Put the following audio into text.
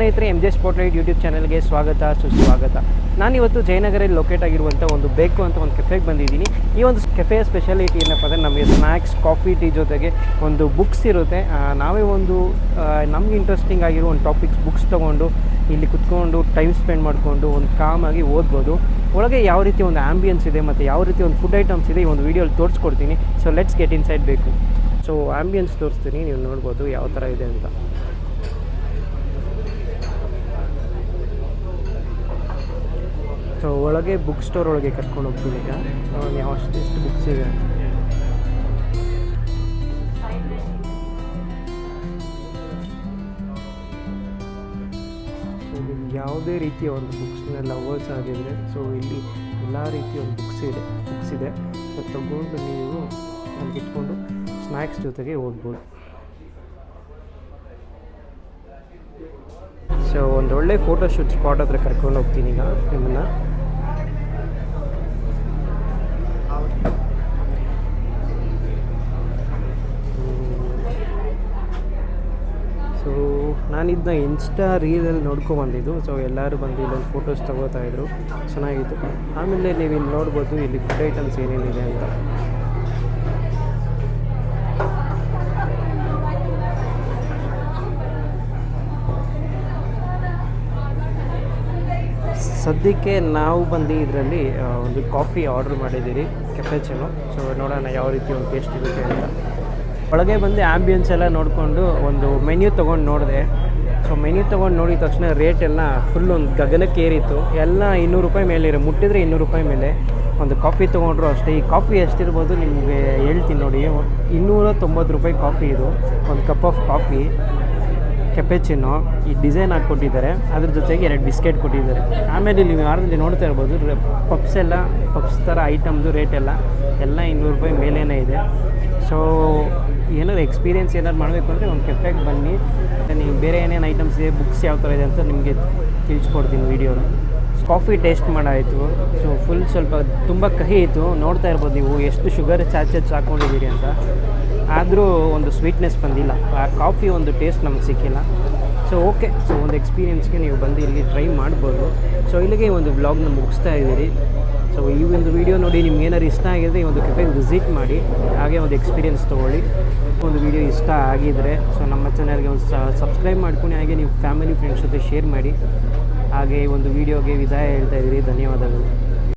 ಸ್ನೇಹಿತರೆ, M J spotlight YouTube ಚಾನಲ್ಗೆ ಸ್ವಾಗತ ಸುಸ್ವಾಗತ. ನಾನಿವತ್ತು ಜಯನಗರಲ್ಲಿ ಲೊಕೇಟ್ ಆಗಿರುವಂಥ ಒಂದು ಬೇಕು ಅಂತ ಒಂದು ಕೆಫೆಗೆ ಬಂದಿದ್ದೀನಿ. ಈ ಒಂದು ಕೆಫೆಯ ಸ್ಪೆಷಾಲಿಟಿ ಏನಪ್ಪ ಅಂದರೆ ನಮಗೆ ಸ್ನ್ಯಾಕ್ಸ್, ಕಾಫಿ, ಟೀ ಜೊತೆಗೆ ಒಂದು ಬುಕ್ಸ್ ಇರುತ್ತೆ. ನಾವೇ ಒಂದು ನಮ್ಗೆ ಇಂಟ್ರೆಸ್ಟಿಂಗ್ ಆಗಿರೋ ಒಂದು ಟಾಪಿಕ್ಸ್ ಬುಕ್ಸ್ ತೊಗೊಂಡು ಇಲ್ಲಿ ಕುತ್ಕೊಂಡು ಟೈಮ್ ಸ್ಪೆಂಡ್ ಮಾಡಿಕೊಂಡು ಒಂದು ಕಾಮಾಗಿ ಓದ್ಬೋದು. ಒಳಗೆ ಯಾವ ರೀತಿ ಒಂದು ಆ್ಯಂಬಿಯನ್ಸ್ ಇದೆ ಮತ್ತು ಯಾವ ರೀತಿ ಒಂದು ಫುಡ್ ಐಟಮ್ಸ್ ಇದೆ ಈ ಒಂದು ವೀಡಿಯೋಲಿ ತೋರಿಸ್ಕೊಡ್ತೀನಿ. ಸೊ ಲೆಟ್ಸ್ ಗೆಟ್ ಇನ್ಸೈಡ್ ಬೇಕು. ಸೊ ಆ್ಯಂಬಿಯನ್ಸ್ ತೋರಿಸ್ತೀನಿ, ನೀವು ನೋಡ್ಬೋದು ಯಾವ ಥರ ಇದೆ ಅಂತ. ಸೊ ಒಳಗೆ ಬುಕ್ ಸ್ಟೋರ್ ಒಳಗೆ ಕರ್ಕೊಂಡು ಹೋಗ್ತೀನಿ. ಈಗ ಎಷ್ಟು ಬುಕ್ಸ್ ಇದೆ. ಸೊ ಇಲ್ಲಿ ಯಾವುದೇ ರೀತಿಯ ಒಂದು ಬುಕ್ಸ್ನ ಲವರ್ಸ್ ಆಗಿದ್ರೆ ಸೊ ಇಲ್ಲಿ ಎಲ್ಲ ರೀತಿಯ ಒಂದು ಬುಕ್ಸ್ ಇದೆ. ಸೊ ತಗೊಂಡು ನೀವು ಅಲ್ಲಿ ಇಟ್ಕೊಂಡು ಸ್ನ್ಯಾಕ್ಸ್ ಜೊತೆಗೆ ಓದ್ಬೋದು. ಸೊ ಒಂದೊಳ್ಳೆ ಫೋಟೋಶೂಟ್ ಸ್ಪಾಟ್ ಹತ್ರ ಕರ್ಕೊಂಡು ಹೋಗ್ತೀನಿ ಈಗ ನಿಮ್ಮನ್ನು. ಸೊ ನಾನಿದನ್ನ ಇನ್ಸ್ಟಾ ರೀಲಲ್ಲಿ ನೋಡ್ಕೊಬಂದಿದ್ದು. ಸೊ ಎಲ್ಲರೂ ಬಂದು ಇಲ್ಲೊಂದು ಫೋಟೋಸ್ ತೊಗೋತಾಯಿದ್ರು, ಚೆನ್ನಾಗಿತ್ತು. ಆಮೇಲೆ ನೀವು ಇಲ್ಲಿ ನೋಡ್ಬೋದು ಇಲ್ಲಿ ಫುಡ್ ಐಟಮ್ಸ್ ಏನೇನಿದೆ ಅಂತ. ಸದ್ಯಕ್ಕೆ ನಾವು ಬಂದು ಇದರಲ್ಲಿ ಒಂದು ಕಾಫಿ ಆರ್ಡ್ರ್ ಮಾಡಿದ್ದೀರಿ, ಕೆಫೆಚಿನೋ. ಸೊ ನೋಡೋಣ ಯಾವ ರೀತಿ ಒಂದು ಟೇಸ್ಟ್ ಇರುತ್ತೆ ಅಂತ. ಒಳಗೆ ಬಂದು ಆ್ಯಂಬಿಯನ್ಸ್ ಎಲ್ಲ ನೋಡಿಕೊಂಡು ಒಂದು ಮೆನ್ಯೂ ತೊಗೊಂಡು ನೋಡಿದೆ. ಸೊ ಮೆನ್ಯೂ ತೊಗೊಂಡು ನೋಡಿದ ತಕ್ಷಣ ರೇಟ್ ಎಲ್ಲ ಫುಲ್ ಒಂದು ಗಗನಕ್ಕೆ ಏರಿತ್ತು. ಎಲ್ಲ 200 ರೂಪಾಯಿ ಮೇಲೆ ಮುಟ್ಟಿದ್ರೆ 200 ರೂಪಾಯಿ ಮೇಲೆ. ಒಂದು ಕಾಫಿ ತೊಗೊಂಡ್ರು ಅಷ್ಟೇ. ಈ ಕಾಫಿ ಎಷ್ಟಿರ್ಬೋದು ನಿಮಗೆ ಹೇಳ್ತೀನಿ ನೋಡಿ. 290 ರೂಪಾಯಿ ಕಾಫಿ ಇದು, ಒಂದು ಕಪ್ ಆಫ್ ಕಾಫಿ ಕೆಫೆಚಿನೋ. ಈ ಡಿಸೈನ್ ಹಾಕ್ಕೊಟ್ಟಿದ್ದಾರೆ, ಅದ್ರ ಜೊತೆಗೆ 2 ಬಿಸ್ಕೆಟ್ ಕೊಟ್ಟಿದ್ದಾರೆ. ಆಮೇಲೆ ನೀವು ಯಾರಲ್ಲಿ ನೋಡ್ತಾ ಇರ್ಬೋದು ಪಪ್ಸ್ ಥರ ಐಟಮ್ದು ರೇಟ್ ಎಲ್ಲ 200 ರೂಪಾಯಿ ಮೇಲೇ ಇದೆ. ಸೊ ಏನಾದ್ರು ಎಕ್ಸ್ಪೀರಿಯೆನ್ಸ್ ಏನಾದ್ರು ಮಾಡಬೇಕು ಅಂದರೆ ಒಂದು ಕೆಫೆಗೆ ಬನ್ನಿ. ನೀವು ಬೇರೆ ಏನೇನು ಐಟಮ್ಸ್ ಇದೆ, ಬುಕ್ಸ್ ಯಾವ ಥರ ಇದೆ ಅಂತ ನಿಮಗೆ ತಿಳಿಸ್ಕೊಡ್ತೀನಿ ವೀಡಿಯೋನ. Coffee taste ಮಾಡಾಯಿತು. ಸೊ ಸ್ವಲ್ಪ ತುಂಬ ಕಹಿ ಇತ್ತು. ನೋಡ್ತಾ ಇರ್ಬೋದು ನೀವು ಎಷ್ಟು ಶುಗರ್ ಚಾರ್ಜಸ್ ಹಾಕ್ಕೊಂಡಿದ್ದೀರಿ ಅಂತ. ಆದರೂ ಒಂದು ಸ್ವೀಟ್ನೆಸ್ ಬಂದಿಲ್ಲ. ಆ ಕಾಫಿ ಒಂದು ಟೇಸ್ಟ್ ನಮ್ಗೆ ಸಿಕ್ಕಿಲ್ಲ. ಸೊ ಓಕೆ, ಸೊ ಒಂದು ಎಕ್ಸ್ಪೀರಿಯೆನ್ಸ್ಗೆ ನೀವು ಬಂದು ಇಲ್ಲಿ ಟ್ರೈ ಮಾಡ್ಬೋದು. ಸೊ ಇಲ್ಲಿಗೆ ಒಂದು ವ್ಲಾಗ್ನ ಮುಗಿಸ್ತಾ ಇದ್ದೀರಿ. ಸೊ ಈ ಒಂದು ವಿಡಿಯೋ ನೋಡಿ ನಿಮ್ಗೆ ಏನಾದ್ರು ಇಷ್ಟ ಆಗಿದ್ರೆ ಈ ಒಂದು ಕೆಫೆಗೆ ವಿಸಿಟ್ ಮಾಡಿ, ಹಾಗೆ ಒಂದು ಎಕ್ಸ್ಪೀರಿಯೆನ್ಸ್ ತೊಗೊಳ್ಳಿ. ಒಂದು ವಿಡಿಯೋ ಇಷ್ಟ ಆಗಿದ್ದರೆ ಸೊ ನಮ್ಮ ಚಾನಲ್ಗೆ ಒಂದು ಸಬ್ಸ್ಕ್ರೈಬ್ ಮಾಡ್ಕೊಂಡು, ಹಾಗೆ ನೀವು ಫ್ಯಾಮಿಲಿ ಫ್ರೆಂಡ್ಸ್ ಜೊತೆ ಶೇರ್ ಮಾಡಿ. ಹಾಗೆ ಈ ಒಂದು ವಿಡಿಯೋಗೆ ವಿದಾಯ ಹೇಳ್ತಾ ಇದ್ದೀರಿ. ಧನ್ಯವಾದಗಳು.